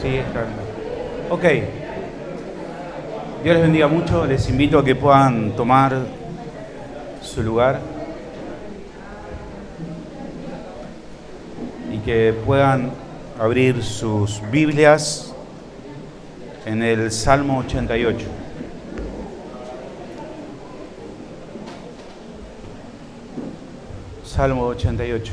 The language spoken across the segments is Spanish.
Sí, está bien. Ok. Dios les bendiga mucho. Les invito a que puedan tomar su lugar y que puedan abrir sus Biblias en el Salmo 88. Salmo 88.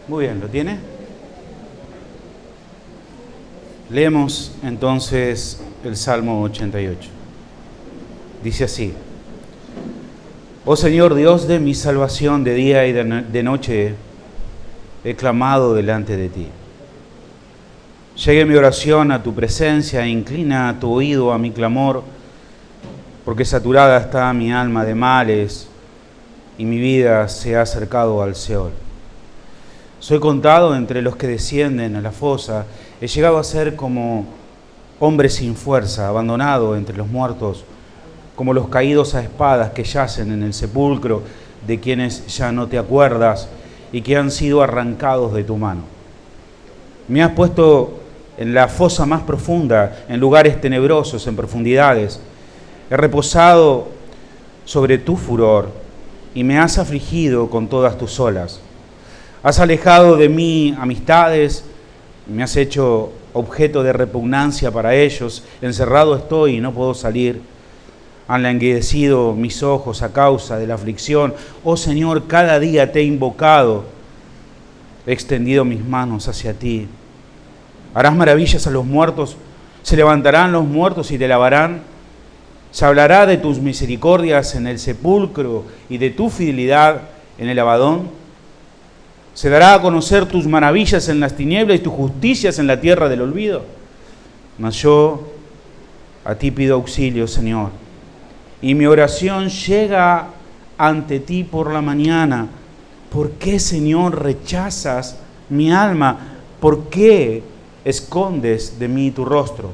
Muy bien, ¿lo tiene? Leemos entonces el Salmo 88. Dice así: Oh Señor, Dios de mi salvación, de día y de noche he clamado delante de ti. Llegue mi oración a tu presencia e inclina tu oído a mi clamor, porque saturada está mi alma de males y mi vida se ha acercado al Seol. Soy contado entre los que descienden a la fosa, he llegado a ser como hombre sin fuerza, abandonado entre los muertos, como los caídos a espadas que yacen en el sepulcro, de quienes ya no te acuerdas y que han sido arrancados de tu mano. Me has puesto en la fosa más profunda, en lugares tenebrosos, en profundidades. He reposado sobre tu furor y me has afligido con todas tus olas. Has alejado de mí amistades, me has hecho objeto de repugnancia para ellos. Encerrado estoy y no puedo salir. Han languidecido mis ojos a causa de la aflicción. Oh Señor, cada día te he invocado. He extendido mis manos hacia ti. Harás maravillas a los muertos. Se levantarán los muertos y te alabarán. Se hablará de tus misericordias en el sepulcro y de tu fidelidad en el Abadón. Se dará a conocer tus maravillas en las tinieblas y tus justicias en la tierra del olvido. Mas yo a ti pido auxilio, Señor, y mi oración llega ante ti por la mañana. ¿Por qué, Señor, rechazas mi alma? ¿Por qué escondes de mí tu rostro?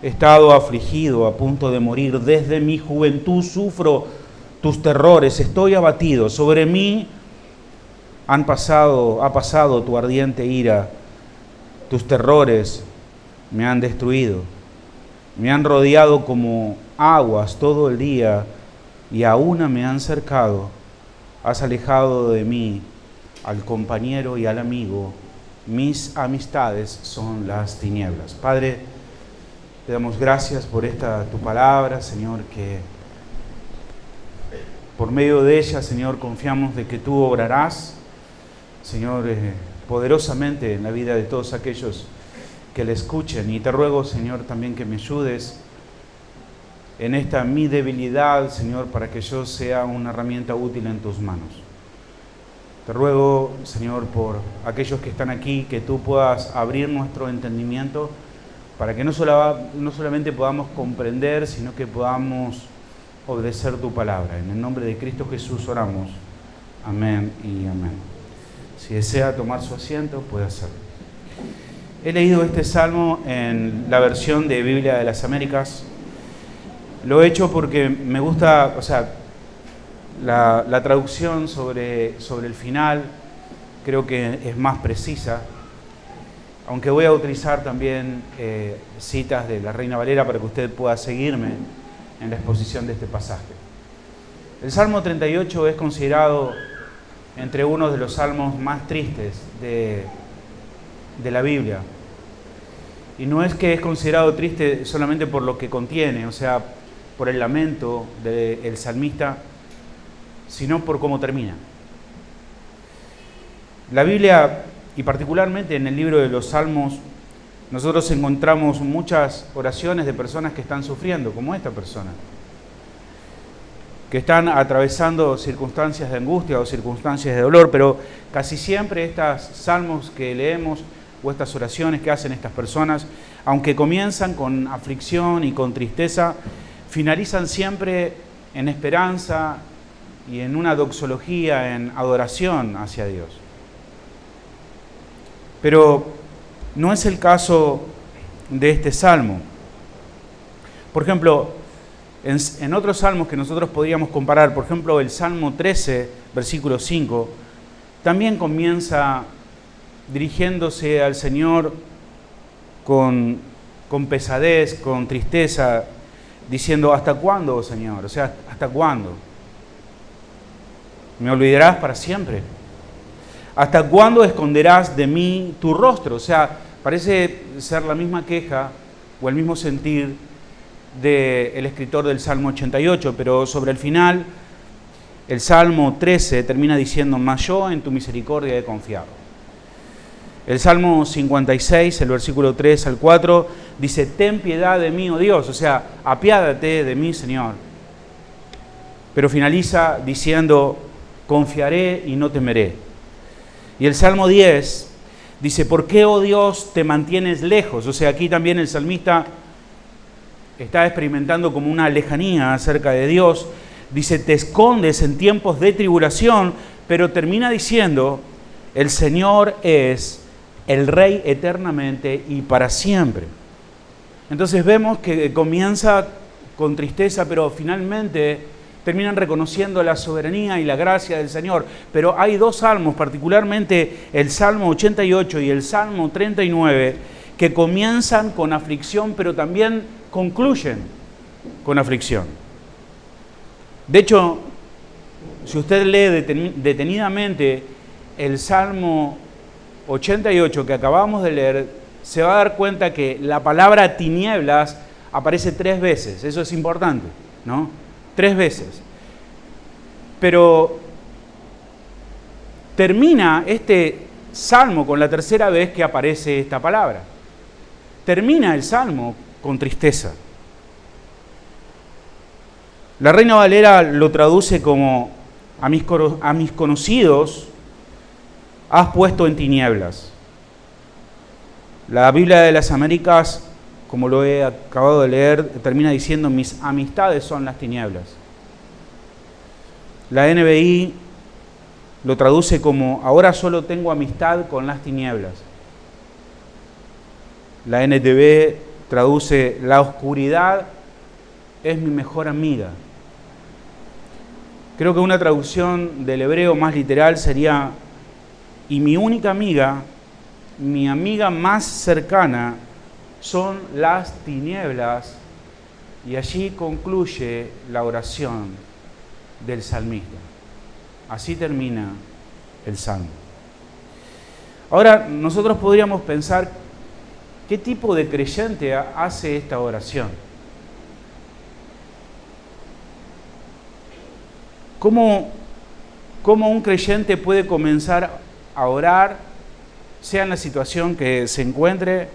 He estado afligido, a punto de morir. Desde mi juventud sufro tus terrores. Estoy abatido. Sobre mí ha pasado tu ardiente ira. Tus terrores me han destruido. Me han rodeado como aguas todo el día y a una me han cercado. Has alejado de mí al compañero y al amigo. Mis amistades son las tinieblas. Padre, te damos gracias por esta tu palabra, Señor, que por medio de ella, Señor, confiamos de que tú obrarás, Señor, poderosamente en la vida de todos aquellos que le escuchen. Y te ruego, Señor, también que me ayudes en esta mi debilidad, Señor, para que yo sea una herramienta útil en tus manos. Te ruego, Señor, por aquellos que están aquí, que tú puedas abrir nuestro entendimiento para que no solamente podamos comprender, sino que podamos obedecer tu palabra. En el nombre de Cristo Jesús oramos. Amén y amén. Si desea tomar su asiento, puede hacerlo. He leído este salmo en la versión de Biblia de las Américas. Lo he hecho porque me gusta, la traducción sobre el final creo que es más precisa, aunque voy a utilizar también citas de la Reina Valera para que usted pueda seguirme en la exposición de este pasaje. El Salmo 38 es considerado entre uno de los salmos más tristes de la Biblia. Y no es que es considerado triste solamente por lo que contiene, por el lamento del salmista, sino por cómo termina. La Biblia, y particularmente en el libro de los Salmos, nosotros encontramos muchas oraciones de personas que están sufriendo, como esta persona, que están atravesando circunstancias de angustia o circunstancias de dolor, pero casi siempre estos salmos que leemos o estas oraciones que hacen estas personas, aunque comienzan con aflicción y con tristeza, finalizan siempre en esperanza y en una doxología, en adoración hacia Dios. Pero no es el caso de este salmo. Por ejemplo, en otros salmos que nosotros podríamos comparar, por ejemplo, el Salmo 13, versículo 5, también comienza dirigiéndose al Señor con pesadez, con tristeza, diciendo, ¿hasta cuándo, oh Señor? O sea, ¿hasta cuándo? ¿Me olvidarás para siempre? ¿Hasta cuándo esconderás de mí tu rostro? O sea, parece ser la misma queja o el mismo sentir del escritor del Salmo 88, pero sobre el final, el Salmo 13 termina diciendo, mas yo en tu misericordia he confiado. El Salmo 56, el versículo 3 al 4, dice, ten piedad de mí, oh Dios, o sea, apiádate de mí, Señor. Pero finaliza diciendo, confiaré y no temeré. Y el Salmo 10 dice, ¿por qué, oh Dios, te mantienes lejos? O sea, aquí también el salmista está experimentando como una lejanía acerca de Dios. Dice, te escondes en tiempos de tribulación, pero termina diciendo, el Señor es el Rey eternamente y para siempre. Entonces vemos que comienza con tristeza, pero finalmente terminan reconociendo la soberanía y la gracia del Señor. Pero hay dos salmos, particularmente el Salmo 88 y el Salmo 39, que comienzan con aflicción, pero también concluyen con aflicción. De hecho, si usted lee detenidamente el Salmo 88 que acabamos de leer, se va a dar cuenta que la palabra tinieblas aparece 3 veces. Eso es importante, ¿no? 3 veces. Pero termina este salmo con la tercera vez que aparece esta palabra. Termina el salmo con tristeza. La Reina Valera lo traduce como a mis conocidos has puesto en tinieblas. La Biblia de las Américas, como lo he acabado de leer, termina diciendo mis amistades son las tinieblas. La NBI lo traduce como ahora solo tengo amistad con las tinieblas. La NTV traduce la oscuridad es mi mejor amiga. Creo que una traducción del hebreo más literal sería y mi única amiga, mi amiga más cercana son las tinieblas, y allí concluye la oración del salmista. Así termina el salmo. Ahora, nosotros podríamos pensar, ¿qué tipo de creyente hace esta oración? ¿Cómo un creyente puede comenzar a orar, sea en la situación que se encuentre,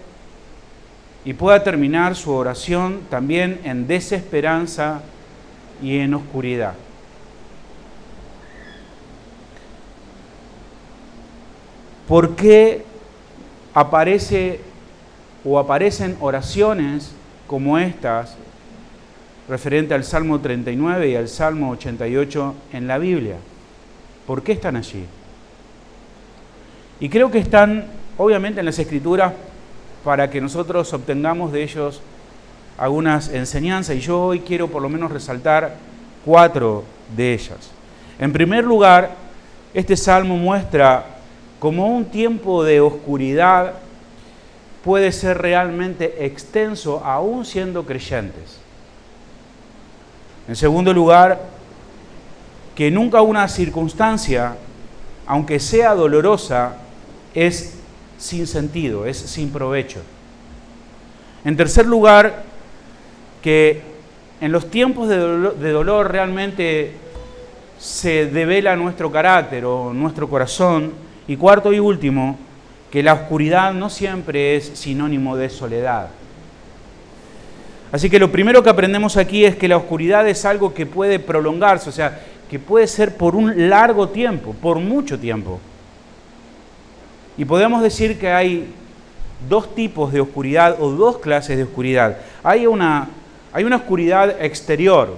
y pueda terminar su oración también en desesperanza y en oscuridad? ¿Por qué aparecen oraciones como estas referente al Salmo 39 y al Salmo 88 en la Biblia? ¿Por qué están allí? Y creo que están, obviamente, en las Escrituras para que nosotros obtengamos de ellos algunas enseñanzas, y yo hoy quiero por lo menos resaltar 4 de ellas. En primer lugar, este salmo muestra cómo un tiempo de oscuridad puede ser realmente extenso aún siendo creyentes. En segundo lugar, que nunca una circunstancia, aunque sea dolorosa, es sin sentido, es sin provecho. En tercer lugar, que en los tiempos de dolor realmente se devela nuestro carácter o nuestro corazón. Y cuarto y último, que la oscuridad no siempre es sinónimo de soledad. Así que lo primero que aprendemos aquí es que la oscuridad es algo que puede prolongarse, o sea, que puede ser por un largo tiempo, por mucho tiempo. Y podemos decir que hay 2 tipos de oscuridad o 2 clases de oscuridad. Hay una oscuridad exterior,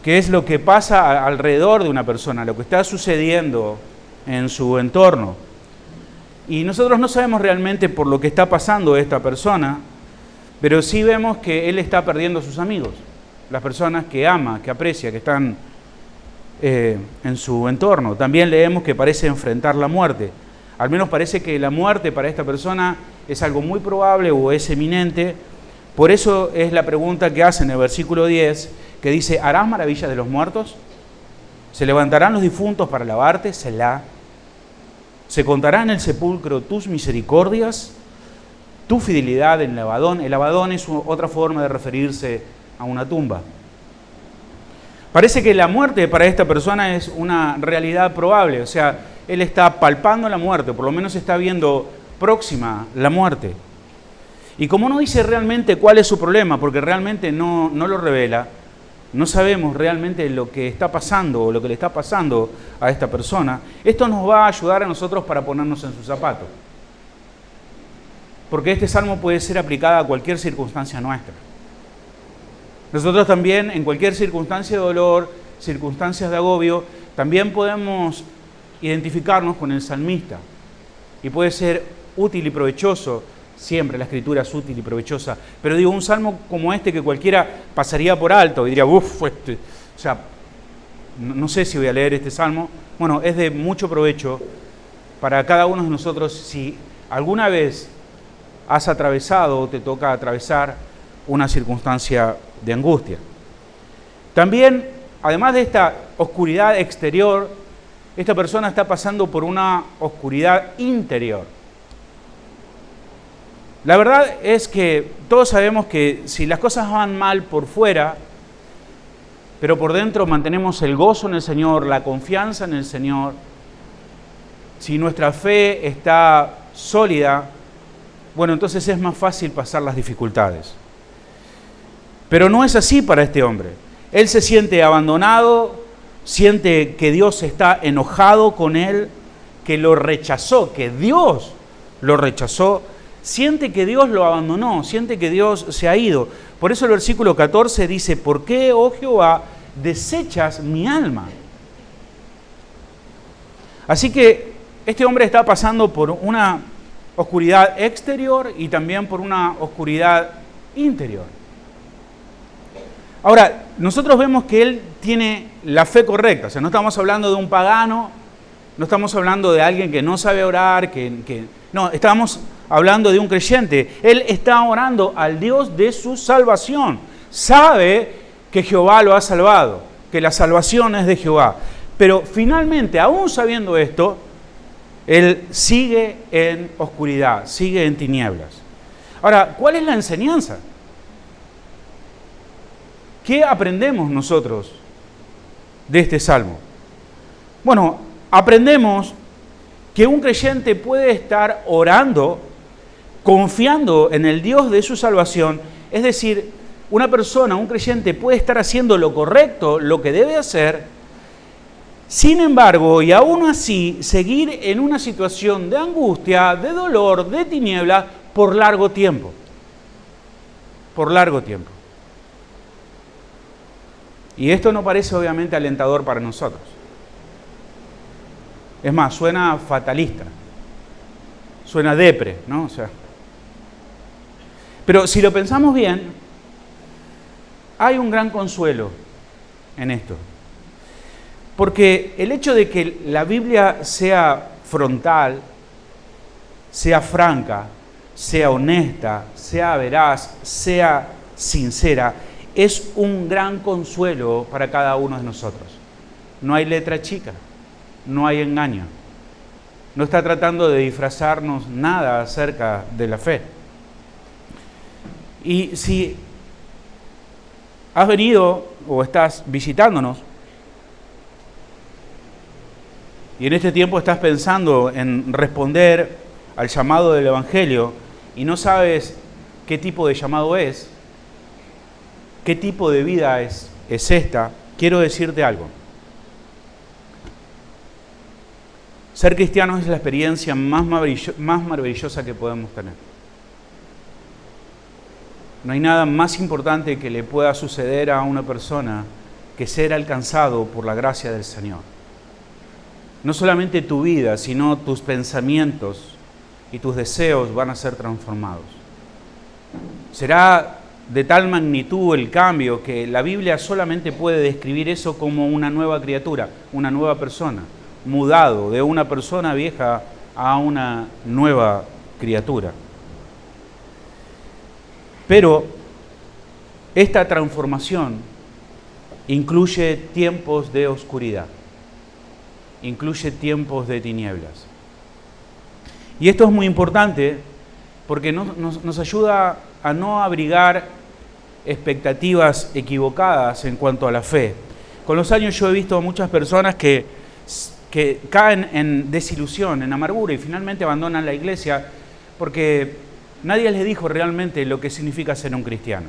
qué es lo que pasa alrededor de una persona, lo que está sucediendo en su entorno. Y nosotros no sabemos realmente por lo que está pasando esta persona, pero sí vemos que él está perdiendo a sus amigos, las personas que ama, que aprecia, que están en su entorno. También leemos que parece enfrentar la muerte. Al menos parece que la muerte para esta persona es algo muy probable o es eminente. Por eso es la pregunta que hace en el versículo 10, que dice: ¿harás maravillas de los muertos? ¿Se levantarán los difuntos para alabarte? Selah. ¿Se contará en el sepulcro tus misericordias? Tu fidelidad en el Abadón. El Abadón es otra forma de referirse a una tumba. Parece que la muerte para esta persona es una realidad probable, o sea, él está palpando la muerte, por lo menos está viendo próxima la muerte. Y como no dice realmente cuál es su problema, porque realmente no lo revela, no sabemos realmente lo que está pasando o lo que le está pasando a esta persona, esto nos va a ayudar a nosotros para ponernos en sus zapatos. Porque este salmo puede ser aplicado a cualquier circunstancia nuestra. Nosotros también, en cualquier circunstancia de dolor, circunstancias de agobio, también podemos identificarnos con el salmista. Y puede ser útil y provechoso, siempre la escritura es útil y provechosa, pero digo, un salmo como este que cualquiera pasaría por alto y diría, no sé si voy a leer este salmo. Bueno, es de mucho provecho para cada uno de nosotros si alguna vez has atravesado o te toca atravesar una circunstancia de angustia. También, además de esta oscuridad exterior, esta persona está pasando por una oscuridad interior. La verdad es que todos sabemos que si las cosas van mal por fuera, pero por dentro mantenemos el gozo en el Señor, la confianza en el Señor, si nuestra fe está sólida, bueno, entonces es más fácil pasar las dificultades. Pero no es así para este hombre. Él se siente abandonado, siente que Dios está enojado con él, que lo rechazó, que Dios lo rechazó, siente que Dios lo abandonó, siente que Dios se ha ido. Por eso el versículo 14 dice: ¿por qué, oh Jehová, desechas mi alma? Así que este hombre está pasando por una oscuridad exterior y también por una oscuridad interior. Ahora, nosotros vemos que él tiene la fe correcta, o sea, no estamos hablando de un pagano, no estamos hablando de alguien que no sabe orar, no, estamos hablando de un creyente. Él está orando al Dios de su salvación. Sabe que Jehová lo ha salvado, que la salvación es de Jehová. Pero finalmente, aún sabiendo esto, él sigue en oscuridad, sigue en tinieblas. Ahora, ¿cuál es la enseñanza? ¿Qué aprendemos nosotros de este salmo? Bueno, aprendemos que un creyente puede estar orando, confiando en el Dios de su salvación, es decir, una persona, un creyente puede estar haciendo lo correcto, lo que debe hacer, sin embargo, y aún así, seguir en una situación de angustia, de dolor, de tiniebla, por largo tiempo. Por largo tiempo. Y esto no parece obviamente alentador para nosotros. Es más, suena fatalista. Suena depre, ¿no? Pero si lo pensamos bien, hay un gran consuelo en esto. Porque el hecho de que la Biblia sea frontal, sea franca, sea honesta, sea veraz, sea sincera, es un gran consuelo para cada uno de nosotros. No hay letra chica, no hay engaño. No está tratando de disfrazarnos nada acerca de la fe. Y si has venido o estás visitándonos, y en este tiempo estás pensando en responder al llamado del Evangelio y no sabes qué tipo de llamado es, qué tipo de vida es esta, quiero decirte algo. Ser cristiano es la experiencia más maravillosa que podemos tener. No hay nada más importante que le pueda suceder a una persona que ser alcanzado por la gracia del Señor. No solamente tu vida, sino tus pensamientos y tus deseos van a ser transformados. Será de tal magnitud el cambio que la Biblia solamente puede describir eso como una nueva criatura, una nueva persona, mudado de una persona vieja a una nueva criatura. Pero esta transformación incluye tiempos de oscuridad, incluye tiempos de tinieblas. Y esto es muy importante porque nos ayuda a no abrigar expectativas equivocadas en cuanto a la fe. Con los años yo he visto a muchas personas que caen en desilusión, en amargura y finalmente abandonan la iglesia porque nadie les dijo realmente lo que significa ser un cristiano.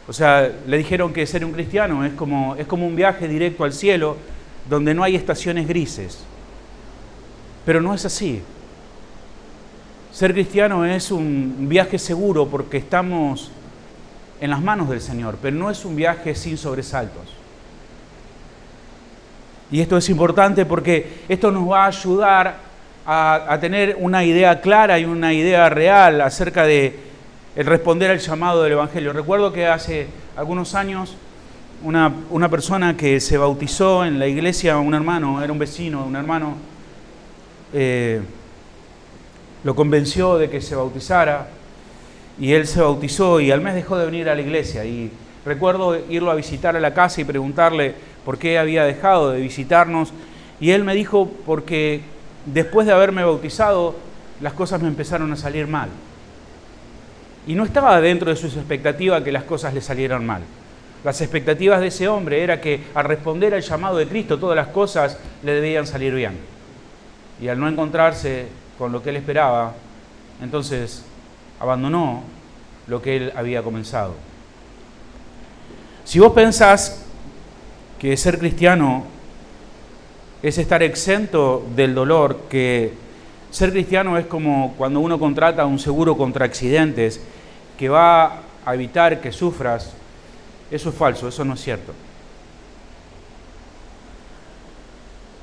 O sea, le dijeron que ser un cristiano es como un viaje directo al cielo donde no hay estaciones grises. Pero no es así. Ser cristiano es un viaje seguro porque estamos en las manos del Señor, pero no es un viaje sin sobresaltos. Y esto es importante porque esto nos va a ayudar a tener una idea clara y una idea real acerca de el responder al llamado del Evangelio. Recuerdo que hace algunos años una persona que se bautizó en la iglesia, un hermano, era un vecino, un hermano, lo convenció de que se bautizara y él se bautizó y al mes dejó de venir a la iglesia. Y recuerdo irlo a visitar a la casa y preguntarle por qué había dejado de visitarnos y él me dijo porque después de haberme bautizado las cosas me empezaron a salir mal. Y no estaba dentro de sus expectativas que las cosas le salieran mal. Las expectativas de ese hombre era que al responder al llamado de Cristo todas las cosas le debían salir bien. Y al no encontrarse con lo que él esperaba, entonces abandonó lo que él había comenzado. Si vos pensás que ser cristiano es estar exento del dolor, que ser cristiano es como cuando uno contrata un seguro contra accidentes que va a evitar que sufras, eso es falso, eso no es cierto.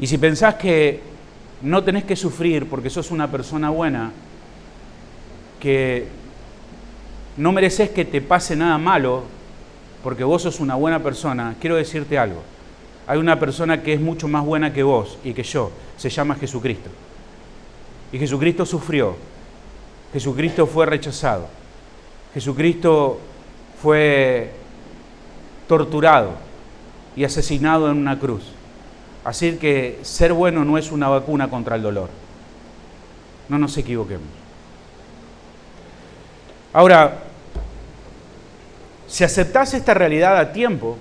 Y si pensás que no tenés que sufrir porque sos una persona buena, que no mereces que te pase nada malo porque vos sos una buena persona, quiero decirte algo. Hay una persona que es mucho más buena que vos y que yo, se llama Jesucristo. Y Jesucristo sufrió, Jesucristo fue rechazado, Jesucristo fue torturado y asesinado en una cruz. Así que ser bueno no es una vacuna contra el dolor. No nos equivoquemos. Ahora, si aceptás esta realidad a tiempo,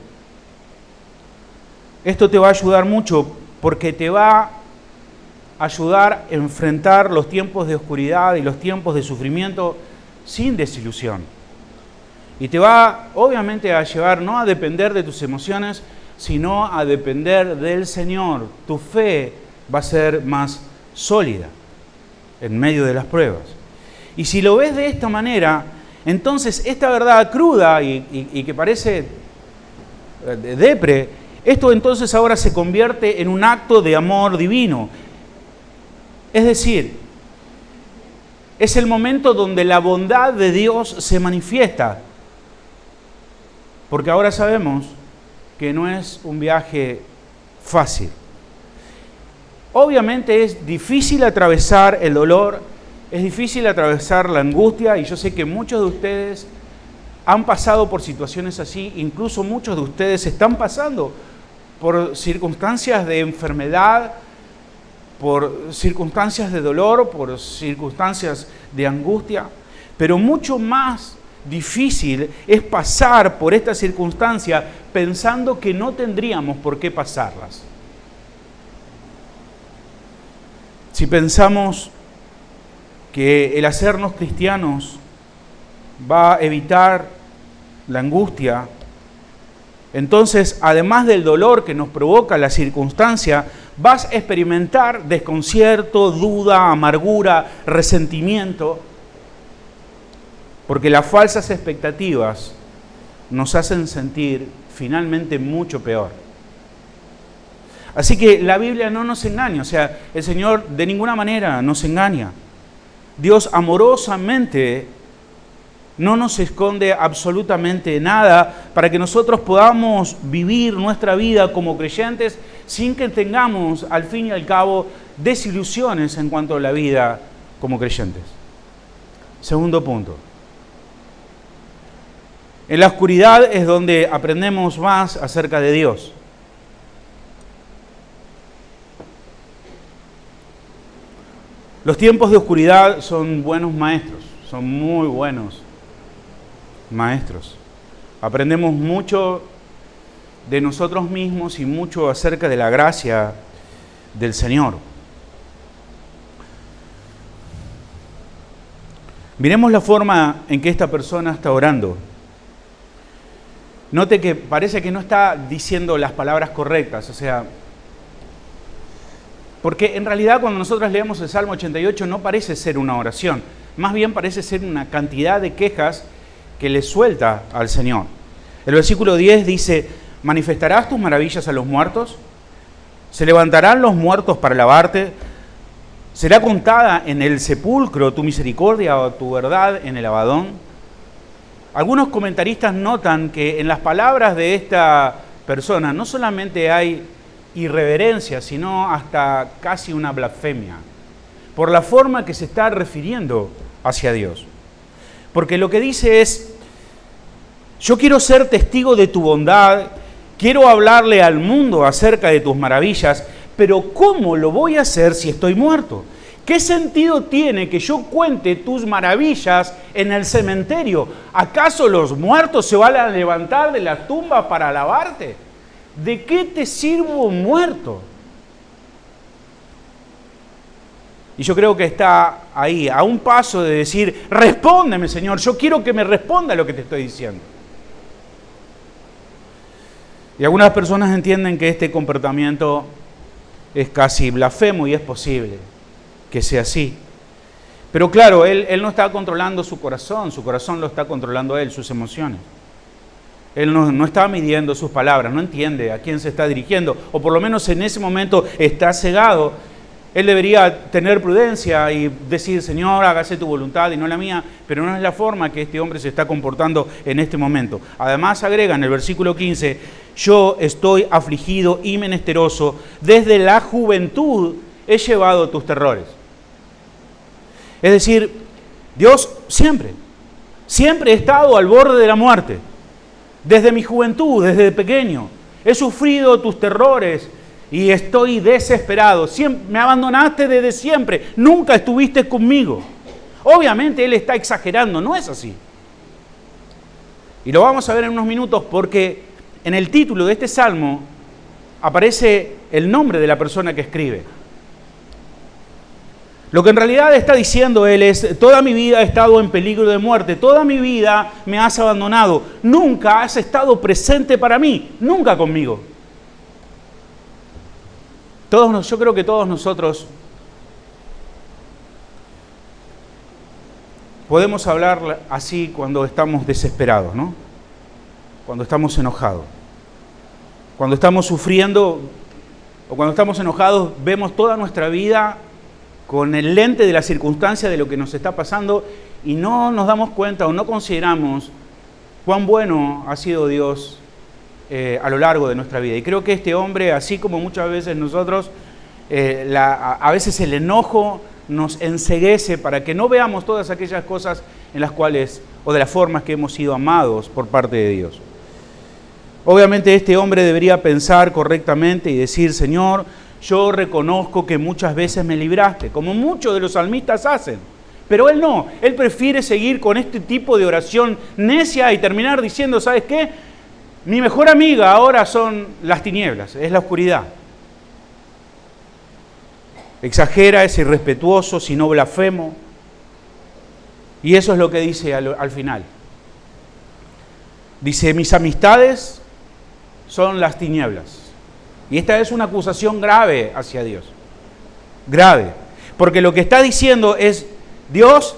esto te va a ayudar mucho porque te va a ayudar a enfrentar los tiempos de oscuridad y los tiempos de sufrimiento sin desilusión. Y te va, obviamente, a llevar no a depender de tus emociones, sino a depender del Señor. Tu fe va a ser más sólida en medio de las pruebas. Y si lo ves de esta manera, entonces esta verdad cruda y que parece depre, esto entonces ahora se convierte en un acto de amor divino. Es decir, es el momento donde la bondad de Dios se manifiesta. Porque ahora sabemos que no es un viaje fácil. Obviamente es difícil atravesar el dolor, es difícil atravesar la angustia y yo sé que muchos de ustedes han pasado por situaciones así, incluso muchos de ustedes están pasando por circunstancias de enfermedad, por circunstancias de dolor, por circunstancias de angustia, pero mucho más difícil es pasar por esta circunstancia pensando que no tendríamos por qué pasarlas. Si pensamos que el hacernos cristianos va a evitar la angustia, entonces, además del dolor que nos provoca la circunstancia, vas a experimentar desconcierto, duda, amargura, resentimiento, porque las falsas expectativas nos hacen sentir finalmente mucho peor. Así que la Biblia no nos engaña, o sea, el Señor de ninguna manera nos engaña. Dios amorosamente no nos esconde absolutamente nada para que nosotros podamos vivir nuestra vida como creyentes sin que tengamos, al fin y al cabo, desilusiones en cuanto a la vida como creyentes. Segundo punto. En la oscuridad es donde aprendemos más acerca de Dios. Los tiempos de oscuridad son buenos maestros, son muy buenos maestros. Aprendemos mucho de nosotros mismos y mucho acerca de la gracia del Señor. Miremos la forma en que esta persona está orando. Note que parece que no está diciendo las palabras correctas, o sea, porque en realidad cuando nosotros leemos el Salmo 88 no parece ser una oración, más bien parece ser una cantidad de quejas que le suelta al Señor. El versículo 10 dice: ¿manifestarás tus maravillas a los muertos? ¿Se levantarán los muertos para alabarte? ¿Será contada en el sepulcro tu misericordia o tu verdad en el Abadón? Algunos comentaristas notan que en las palabras de esta persona no solamente hay irreverencia, sino hasta casi una blasfemia, por la forma que se está refiriendo hacia Dios. Porque lo que dice es: yo quiero ser testigo de tu bondad, quiero hablarle al mundo acerca de tus maravillas, pero ¿cómo lo voy a hacer si estoy muerto? ¿Qué sentido tiene que yo cuente tus maravillas en el cementerio? ¿Acaso los muertos se van a levantar de la tumba para alabarte? ¿De qué te sirvo muerto? Y yo creo que está ahí, a un paso de decir: respóndeme, Señor, yo quiero que me responda lo que te estoy diciendo. Y algunas personas entienden que este comportamiento es casi blasfemo, y es posible que sea así. Pero claro, él no está controlando su corazón lo está controlando él, sus emociones. Él no está midiendo sus palabras, no entiende a quién se está dirigiendo, o por lo menos en ese momento está cegado. Él debería tener prudencia y decir: Señor, hágase tu voluntad y no la mía, pero no es la forma que este hombre se está comportando en este momento. Además agrega en el versículo 15: yo estoy afligido y menesteroso, desde la juventud he llevado tus terrores. Es decir, Dios siempre he estado al borde de la muerte. Desde mi juventud, desde pequeño, he sufrido tus terrores y estoy desesperado. Me abandonaste desde siempre, nunca estuviste conmigo. Obviamente él está exagerando, no es así. Y lo vamos a ver en unos minutos porque en el título de este salmo aparece el nombre de la persona que escribe. Lo que en realidad está diciendo él es: toda mi vida he estado en peligro de muerte, toda mi vida me has abandonado, nunca has estado presente para mí, nunca conmigo. Yo creo que todos nosotros podemos hablar así cuando estamos desesperados, ¿no? Cuando estamos enojados. Cuando estamos sufriendo o cuando estamos enojados, vemos toda nuestra vida con el lente de la circunstancia de lo que nos está pasando y no nos damos cuenta o no consideramos cuán bueno ha sido Dios a lo largo de nuestra vida. Y creo que este hombre, así como muchas veces nosotros, a veces el enojo nos enceguece para que no veamos todas aquellas cosas en las cuales, o de las formas que hemos sido amados por parte de Dios. Obviamente este hombre debería pensar correctamente y decir: Señor, yo reconozco que muchas veces me libraste, como muchos de los salmistas hacen. Pero él no, él prefiere seguir con este tipo de oración necia y terminar diciendo: ¿sabes qué? Mi mejor amiga ahora son las tinieblas, es la oscuridad. Exagera, es irrespetuoso, sino blasfemo. Y eso es lo que dice al final. Dice: mis amistades son las tinieblas. Y esta es una acusación grave hacia Dios. Grave. Porque lo que está diciendo es: Dios,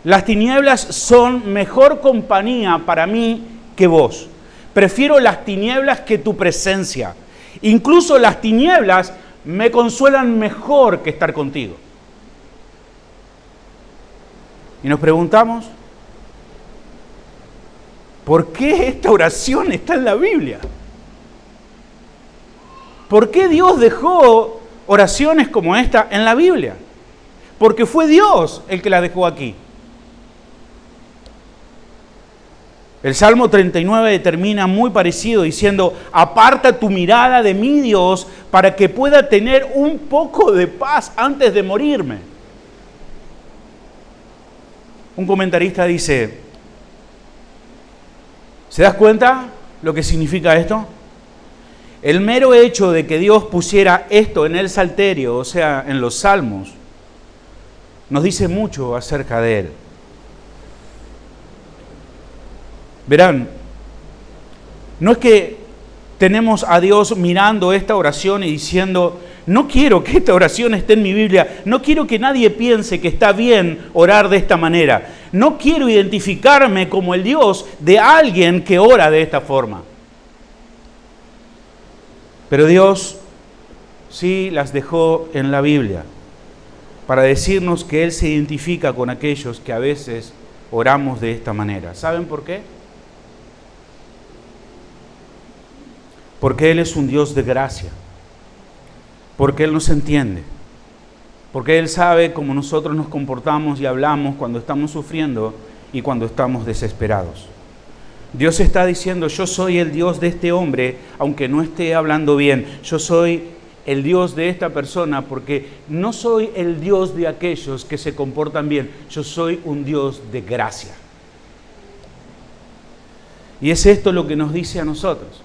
las tinieblas son mejor compañía para mí que vos. Prefiero las tinieblas que tu presencia. Incluso las tinieblas me consuelan mejor que estar contigo. Y nos preguntamos, ¿por qué esta oración está en la Biblia? ¿Por qué Dios dejó oraciones como esta en la Biblia? Porque fue Dios el que la dejó aquí. El Salmo 39 termina muy parecido diciendo, aparta tu mirada de mí, Dios, para que pueda tener un poco de paz antes de morirme. Un comentarista dice, ¿se das cuenta lo que significa esto? El mero hecho de que Dios pusiera esto en el Salterio, o sea, en los Salmos, nos dice mucho acerca de Él. Verán, no es que tenemos a Dios mirando esta oración y diciendo, no quiero que esta oración esté en mi Biblia, no quiero que nadie piense que está bien orar de esta manera, no quiero identificarme como el Dios de alguien que ora de esta forma. Pero Dios sí las dejó en la Biblia para decirnos que Él se identifica con aquellos que a veces oramos de esta manera. ¿Saben por qué? Porque Él es un Dios de gracia, porque Él nos entiende, porque Él sabe cómo nosotros nos comportamos y hablamos cuando estamos sufriendo y cuando estamos desesperados. Dios está diciendo, yo soy el Dios de este hombre, aunque no esté hablando bien. Yo soy el Dios de esta persona porque no soy el Dios de aquellos que se comportan bien. Yo soy un Dios de gracia. Y es esto lo que nos dice a nosotros.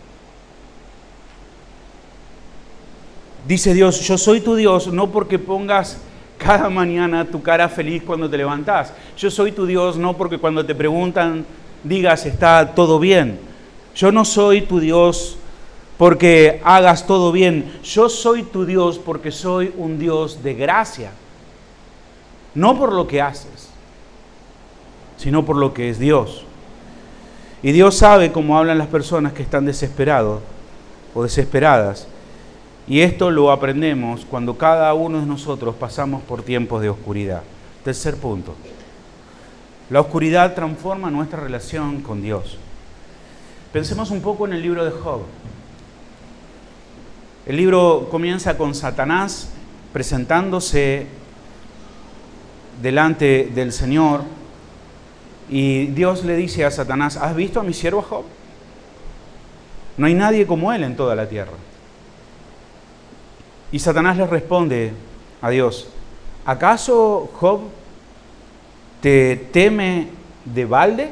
Dice Dios, yo soy tu Dios, no porque pongas cada mañana tu cara feliz cuando te levantás. Yo soy tu Dios, no porque cuando te preguntan digas está todo bien. Yo no soy tu Dios porque hagas todo bien. Yo soy tu Dios porque soy un Dios de gracia. No por lo que haces, sino por lo que es Dios. Y Dios sabe cómo hablan las personas que están desesperados o desesperadas. Y esto lo aprendemos cuando cada uno de nosotros pasamos por tiempos de oscuridad. Tercer punto. La oscuridad transforma nuestra relación con Dios. Pensemos un poco en el libro de Job. El libro comienza con Satanás presentándose delante del Señor y Dios le dice a Satanás, ¿has visto a mi siervo Job? No hay nadie como él en toda la tierra. Y Satanás le responde a Dios, ¿acaso Job te teme de balde?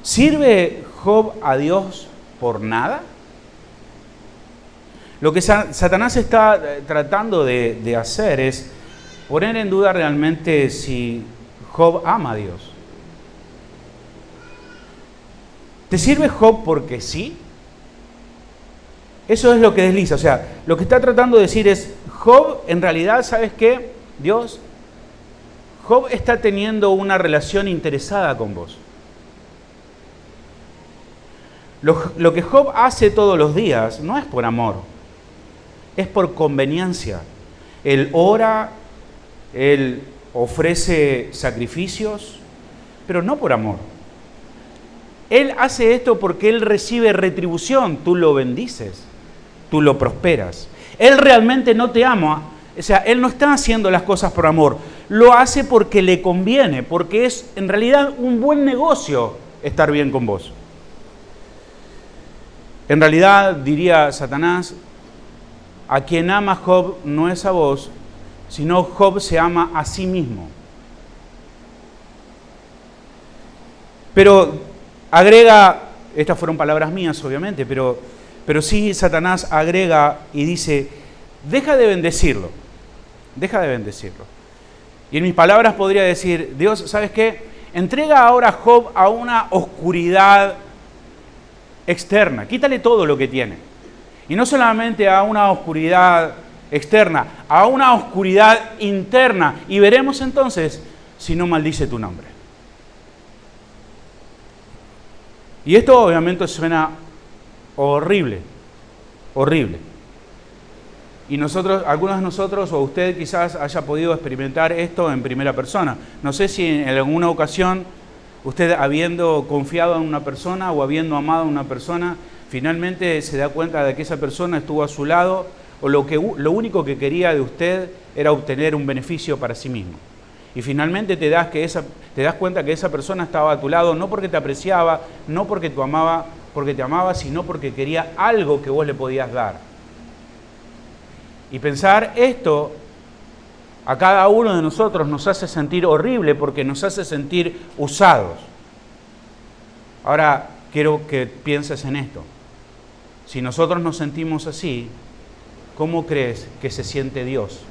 ¿Sirve Job a Dios por nada? Lo que Satanás está tratando de hacer es poner en duda realmente si Job ama a Dios. ¿Te sirve Job porque sí? Eso es lo que desliza. O sea, lo que está tratando de decir es, Job, en realidad, ¿sabes qué? Dios, Job está teniendo una relación interesada con vos. Lo que Job hace todos los días no es por amor, es por conveniencia. Él ora, él ofrece sacrificios, pero no por amor. Él hace esto porque él recibe retribución, tú lo bendices, tú lo prosperas. Él realmente no te ama, o sea, él no está haciendo las cosas por amor, lo hace porque le conviene, porque es en realidad un buen negocio estar bien con vos. En realidad, diría Satanás, a quien ama Job no es a vos, sino Job se ama a sí mismo. Pero agrega, estas fueron palabras mías obviamente, pero sí Satanás agrega y dice, deja de bendecirlo. Y en mis palabras podría decir, Dios, ¿sabes qué? Entrega ahora a Job a una oscuridad externa, quítale todo lo que tiene. Y no solamente a una oscuridad externa, a una oscuridad interna. Y veremos entonces si no maldice tu nombre. Y esto obviamente suena horrible, horrible. Y nosotros, algunos de nosotros, o usted quizás haya podido experimentar esto en primera persona. No sé si en alguna ocasión usted, habiendo confiado en una persona o habiendo amado a una persona, finalmente se da cuenta de que esa persona estuvo a su lado, o lo único que quería de usted era obtener un beneficio para sí mismo. Y finalmente te das cuenta que esa persona estaba a tu lado no porque te apreciaba, no porque te amaba, sino porque quería algo que vos le podías dar. Y pensar esto a cada uno de nosotros nos hace sentir horrible porque nos hace sentir usados. Ahora quiero que pienses en esto. Si nosotros nos sentimos así, ¿cómo crees que se siente Dios?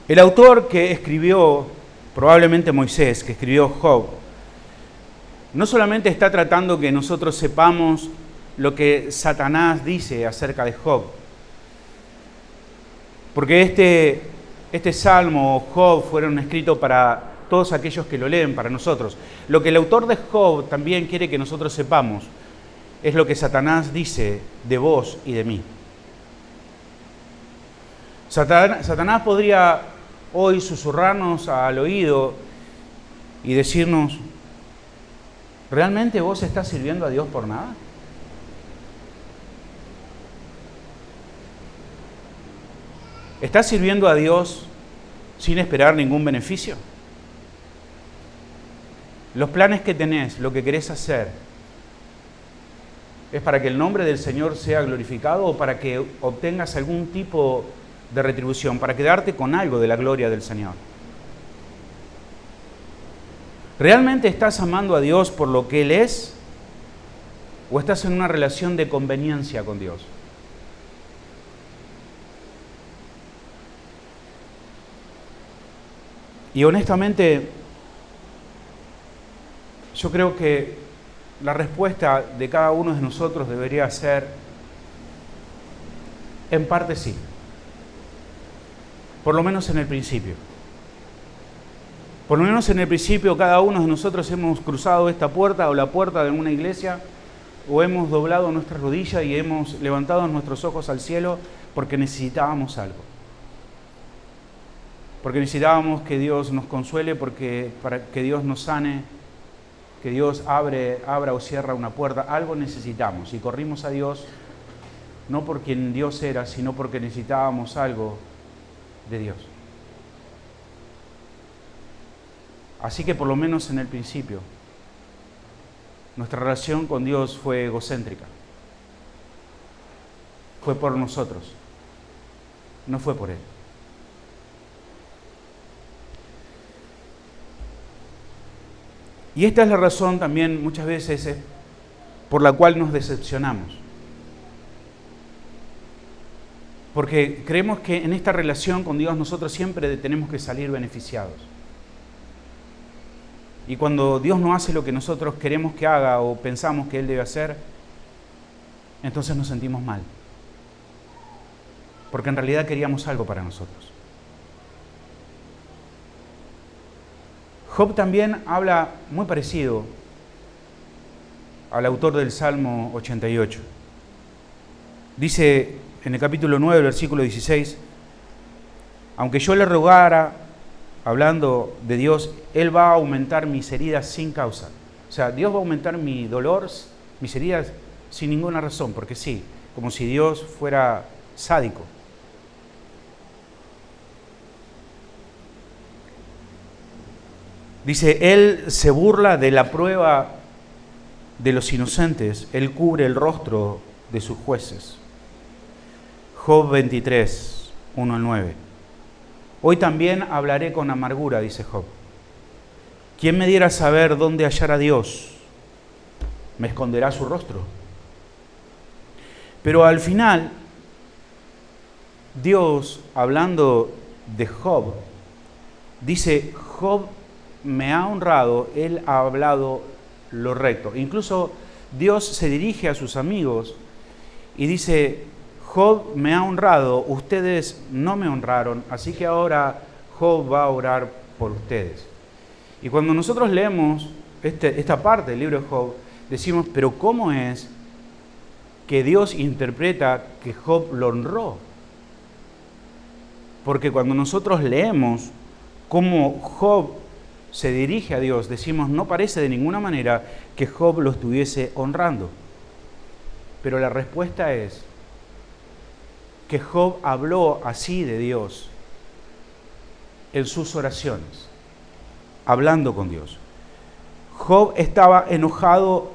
El autor que escribió, probablemente Moisés, que escribió Job, no solamente está tratando que nosotros sepamos lo que Satanás dice acerca de Job, porque este salmo o Job fueron escritos para todos aquellos que lo leen, para nosotros. Lo que el autor de Job también quiere que nosotros sepamos es lo que Satanás dice de vos y de mí. Satanás podría hoy susurrarnos al oído y decirnos: ¿realmente vos estás sirviendo a Dios por nada? ¿Estás sirviendo a Dios sin esperar ningún beneficio? Los planes que tenés, lo que querés hacer, ¿es para que el nombre del Señor sea glorificado o para que obtengas algún tipo de retribución, para quedarte con algo de la gloria del Señor? ¿Realmente estás amando a Dios por lo que Él es? ¿O estás en una relación de conveniencia con Dios? Y honestamente, yo creo que la respuesta de cada uno de nosotros debería ser, en parte sí. Por lo menos en el principio. Por lo menos en el principio cada uno de nosotros hemos cruzado esta puerta o la puerta de una iglesia, o hemos doblado nuestras rodillas y hemos levantado nuestros ojos al cielo porque necesitábamos algo. Porque necesitábamos que Dios nos consuele, para que Dios nos sane, que Dios abra o cierra una puerta. Algo necesitamos y corrimos a Dios no por quien Dios era, sino porque necesitábamos algo de Dios. Así que por lo menos en el principio, nuestra relación con Dios fue egocéntrica. Fue por nosotros, no fue por Él. Y esta es la razón también muchas veces por la cual nos decepcionamos. Porque creemos que en esta relación con Dios nosotros siempre tenemos que salir beneficiados. Y cuando Dios no hace lo que nosotros queremos que haga o pensamos que Él debe hacer, entonces nos sentimos mal. Porque en realidad queríamos algo para nosotros. Job también habla muy parecido al autor del Salmo 88. Dice en el capítulo 9, versículo 16, aunque yo le rogara, hablando de Dios, Él va a aumentar mis heridas sin causa. O sea, Dios va a aumentar mi dolor, mis heridas, sin ninguna razón, porque sí, como si Dios fuera sádico. Dice, Él se burla de la prueba de los inocentes, Él cubre el rostro de sus jueces. Job 23, 1 al 9. Hoy también hablaré con amargura, dice Job. ¿Quién me diera saber dónde hallar a Dios? ¿Me esconderá su rostro? Pero al final, Dios, hablando de Job, dice, Job me ha honrado, él ha hablado lo recto. Incluso Dios se dirige a sus amigos y dice, Job me ha honrado, ustedes no me honraron, así que ahora Job va a orar por ustedes. Y cuando nosotros leemos esta parte del libro de Job, decimos, pero ¿cómo es que Dios interpreta que Job lo honró? Porque cuando nosotros leemos cómo Job se dirige a Dios, decimos, no parece de ninguna manera que Job lo estuviese honrando. Pero la respuesta es que Job habló así de Dios en sus oraciones, hablando con Dios. Job estaba enojado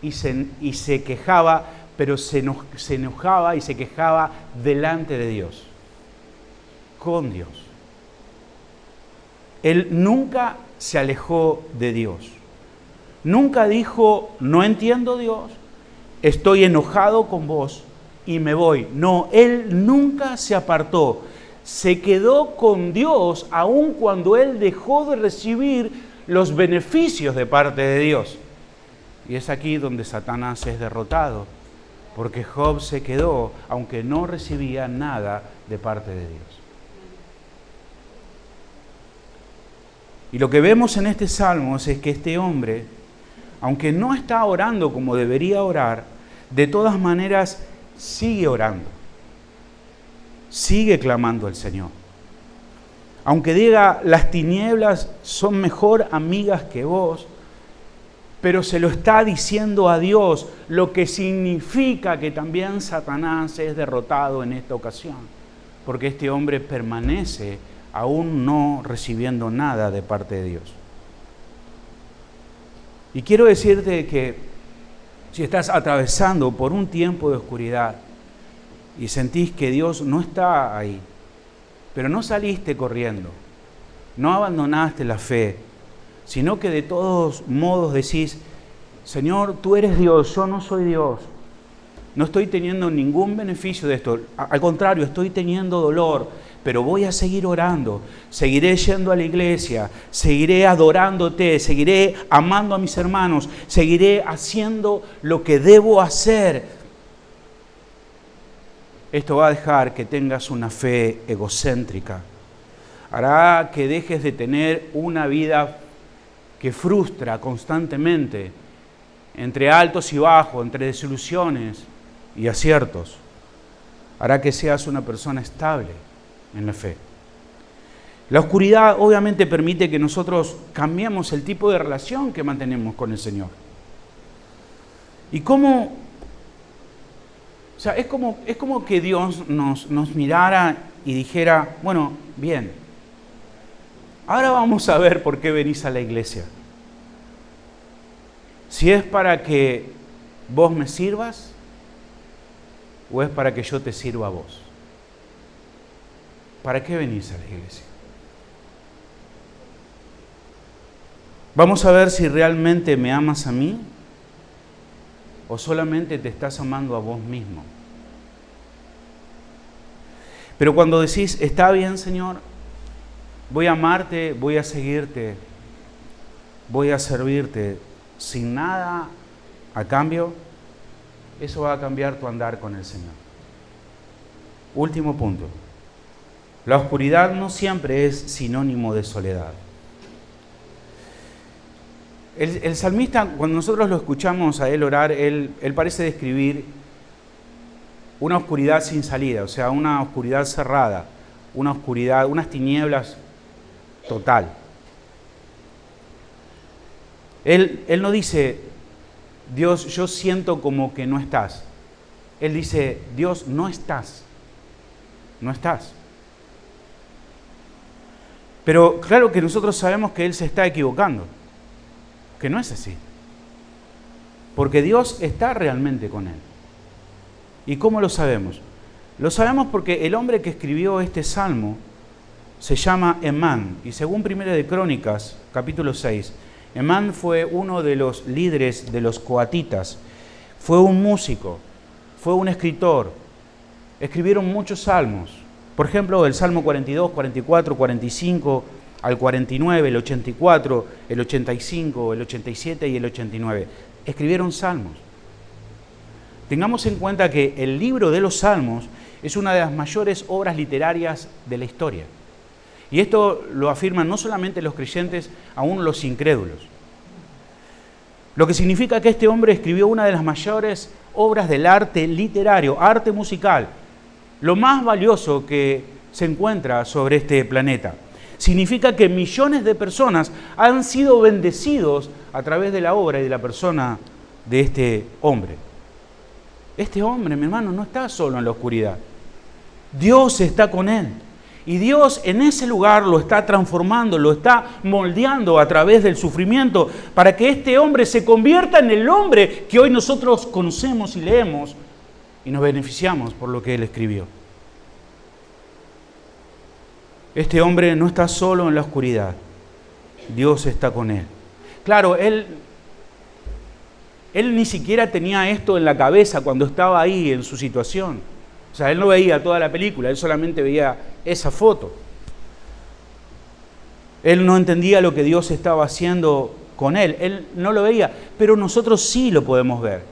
y se quejaba, pero se enojaba y se quejaba delante de Dios, con Dios. Él nunca se alejó de Dios. Nunca dijo, no entiendo Dios, estoy enojado con vos y me voy. No, él nunca se apartó. Se quedó con Dios aun cuando él dejó de recibir los beneficios de parte de Dios. Y es aquí donde Satanás es derrotado, porque Job se quedó aunque no recibía nada de parte de Dios. Y lo que vemos en este salmo es que este hombre, aunque no está orando como debería orar, de todas maneras sigue orando, sigue clamando al Señor. Aunque diga, las tinieblas son mejor amigas que vos, pero se lo está diciendo a Dios, lo que significa que también Satanás es derrotado en esta ocasión, porque este hombre permanece aún no recibiendo nada de parte de Dios. Y quiero decirte que si estás atravesando por un tiempo de oscuridad y sentís que Dios no está ahí, pero no saliste corriendo, no abandonaste la fe, sino que de todos modos decís, Señor, tú eres Dios, yo no soy Dios, no estoy teniendo ningún beneficio de esto, al contrario, estoy teniendo dolor, pero voy a seguir orando, seguiré yendo a la iglesia, seguiré adorándote, seguiré amando a mis hermanos, seguiré haciendo lo que debo hacer. Esto va a dejar que tengas una fe egocéntrica, hará que dejes de tener una vida que frustra constantemente, entre altos y bajos, entre desilusiones y aciertos, hará que seas una persona estable en la fe. La oscuridad obviamente permite que nosotros cambiemos el tipo de relación que mantenemos con el Señor. Y cómo, o sea, es como que Dios nos mirara y dijera, bueno, bien, ahora vamos a ver por qué venís a la iglesia. Si es para que vos me sirvas o es para que yo te sirva a vos. ¿Para qué venís a la iglesia? Vamos a ver si realmente me amas a mí o solamente te estás amando a vos mismo. Pero cuando decís, está bien, Señor, voy a amarte, voy a seguirte, voy a servirte sin nada a cambio, eso va a cambiar tu andar con el Señor. Último punto. La oscuridad no siempre es sinónimo de soledad. El salmista, cuando nosotros lo escuchamos a él orar, él parece describir una oscuridad sin salida, o sea, una oscuridad cerrada, una oscuridad, unas tinieblas total. Él no dice, Dios, yo siento como que no estás. Él dice, Dios, no estás. No estás. Pero claro que nosotros sabemos que Él se está equivocando, que no es así. Porque Dios está realmente con Él. ¿Y cómo lo sabemos? Lo sabemos porque el hombre que escribió este salmo se llama Emán. Y según Primera de Crónicas, capítulo 6, Emán fue uno de los líderes de los coatitas. Fue un músico, fue un escritor. Escribieron muchos salmos. Por ejemplo, el Salmo 42, 44, 45, al 49, el 84, el 85, el 87 y el 89. Escribieron salmos. Tengamos en cuenta que el libro de los salmos es una de las mayores obras literarias de la historia. Y esto lo afirman no solamente los creyentes, aún los incrédulos. Lo que significa que este hombre escribió una de las mayores obras del arte literario, arte musical, lo más valioso que se encuentra sobre este planeta. Significa que millones de personas han sido bendecidos a través de la obra y de la persona de este hombre. Este hombre, mi hermano, no está solo en la oscuridad. Dios está con él. Y Dios en ese lugar lo está transformando, lo está moldeando a través del sufrimiento para que este hombre se convierta en el hombre que hoy nosotros conocemos y leemos y nos beneficiamos por lo que él escribió. Este hombre no está solo en la oscuridad. Dios está con él. Claro, él ni siquiera tenía esto en la cabeza cuando estaba ahí en su situación. O sea, él no veía toda la película, él solamente veía esa foto. Él no entendía lo que Dios estaba haciendo con él no lo veía, pero nosotros sí lo podemos ver.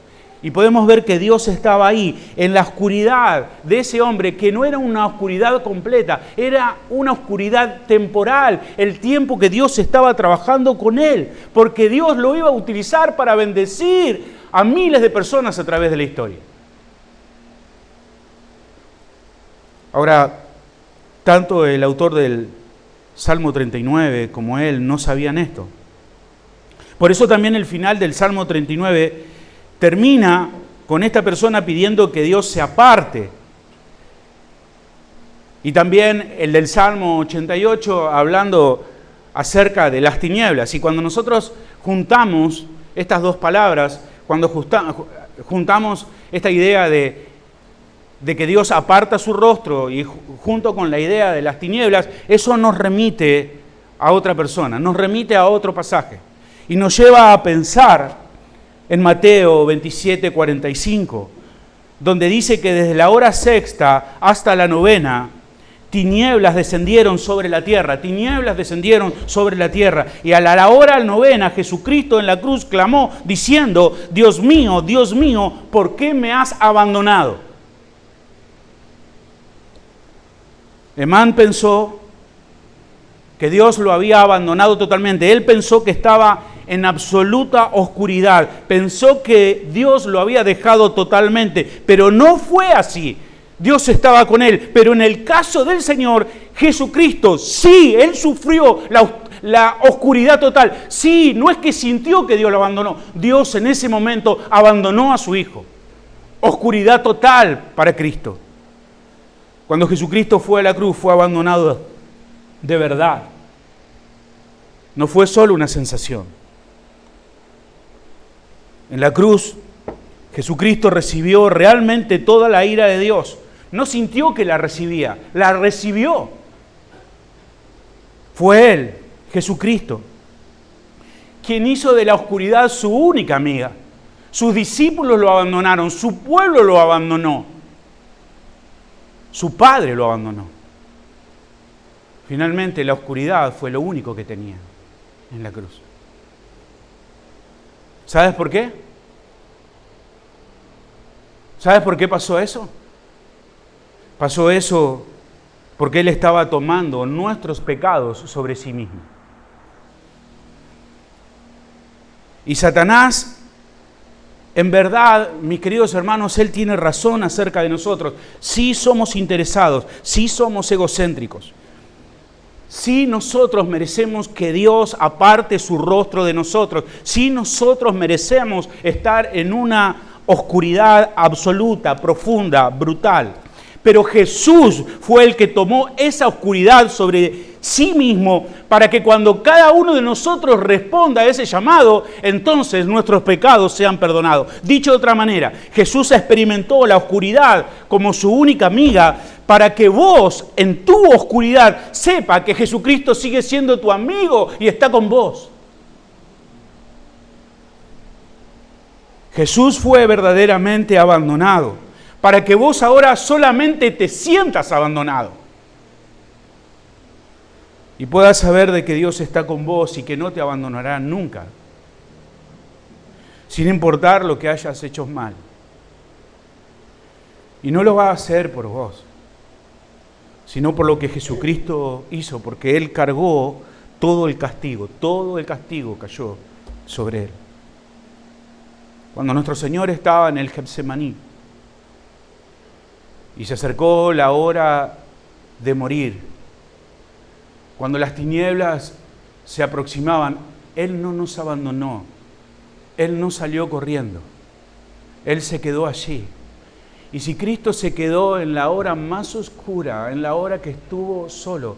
Y podemos ver que Dios estaba ahí, en la oscuridad de ese hombre, que no era una oscuridad completa, era una oscuridad temporal, el tiempo que Dios estaba trabajando con él, porque Dios lo iba a utilizar para bendecir a miles de personas a través de la historia. Ahora, tanto el autor del Salmo 39 como él no sabían esto. Por eso también el final del Salmo 39 termina con esta persona pidiendo que Dios se aparte. Y también el del Salmo 88 hablando acerca de las tinieblas. Y cuando nosotros juntamos estas dos palabras, cuando juntamos esta idea de que Dios aparta su rostro y junto con la idea de las tinieblas, eso nos remite a otra persona, nos remite a otro pasaje. Y nos lleva a pensar en Mateo 27:45, donde dice que desde la hora sexta hasta la novena, tinieblas descendieron sobre la tierra, tinieblas descendieron sobre la tierra. Y a la hora novena, Jesucristo en la cruz clamó diciendo, Dios mío, ¿por qué me has abandonado? Emán pensó que Dios lo había abandonado totalmente. Él pensó que estaba en absoluta oscuridad. Pensó que Dios lo había dejado totalmente, pero no fue así. Dios estaba con él, pero en el caso del Señor Jesucristo, sí, él sufrió la oscuridad total. Sí, no es que sintió que Dios lo abandonó. Dios en ese momento abandonó a su Hijo. Oscuridad total para Cristo. Cuando Jesucristo fue a la cruz, fue abandonado de verdad. No fue solo una sensación. En la cruz, Jesucristo recibió realmente toda la ira de Dios. No sintió que la recibía, la recibió. Fue Él, Jesucristo, quien hizo de la oscuridad su única amiga. Sus discípulos lo abandonaron, su pueblo lo abandonó, su Padre lo abandonó. Finalmente, la oscuridad fue lo único que tenía en la cruz. ¿Sabes por qué? ¿Sabes por qué pasó eso? Pasó eso porque Él estaba tomando nuestros pecados sobre sí mismo. Y Satanás, en verdad, mis queridos hermanos, él tiene razón acerca de nosotros. Sí somos interesados, sí somos egocéntricos. Sí nosotros merecemos que Dios aparte su rostro de nosotros. Sí nosotros merecemos estar en una oscuridad absoluta, profunda, brutal. Pero Jesús fue el que tomó esa oscuridad sobre sí mismo para que cuando cada uno de nosotros responda a ese llamado, entonces nuestros pecados sean perdonados. Dicho de otra manera, Jesús experimentó la oscuridad como su única amiga para que vos en tu oscuridad sepa que Jesucristo sigue siendo tu amigo y está con vos. Jesús fue verdaderamente abandonado para que vos ahora solamente te sientas abandonado y puedas saber de que Dios está con vos y que no te abandonará nunca, sin importar lo que hayas hecho mal. Y no lo va a hacer por vos, sino por lo que Jesucristo hizo, porque Él cargó todo el castigo cayó sobre Él. Cuando nuestro Señor estaba en el Getsemaní y se acercó la hora de morir, cuando las tinieblas se aproximaban, Él no nos abandonó, Él no salió corriendo, Él se quedó allí. Y si Cristo se quedó en la hora más oscura, en la hora que estuvo solo,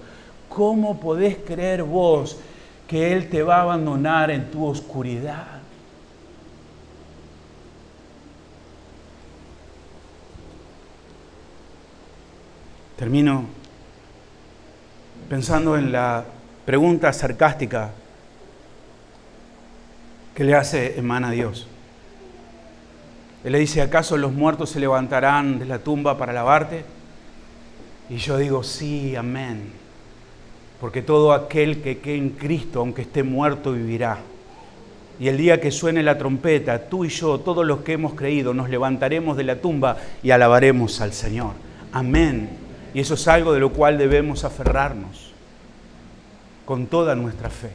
¿cómo podés creer vos que Él te va a abandonar en tu oscuridad? Termino pensando en la pregunta sarcástica que le hace Emán a Dios. Él le dice, ¿acaso los muertos se levantarán de la tumba para alabarte? Y yo digo, sí, amén. Porque todo aquel que quede en Cristo, aunque esté muerto, vivirá. Y el día que suene la trompeta, tú y yo, todos los que hemos creído, nos levantaremos de la tumba y alabaremos al Señor. Amén. Y eso es algo de lo cual debemos aferrarnos con toda nuestra fe.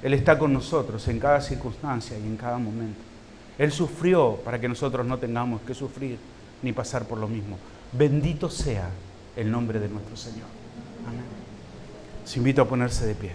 Él está con nosotros en cada circunstancia y en cada momento. Él sufrió para que nosotros no tengamos que sufrir ni pasar por lo mismo. Bendito sea el nombre de nuestro Señor. Amén. Les invito a ponerse de pie.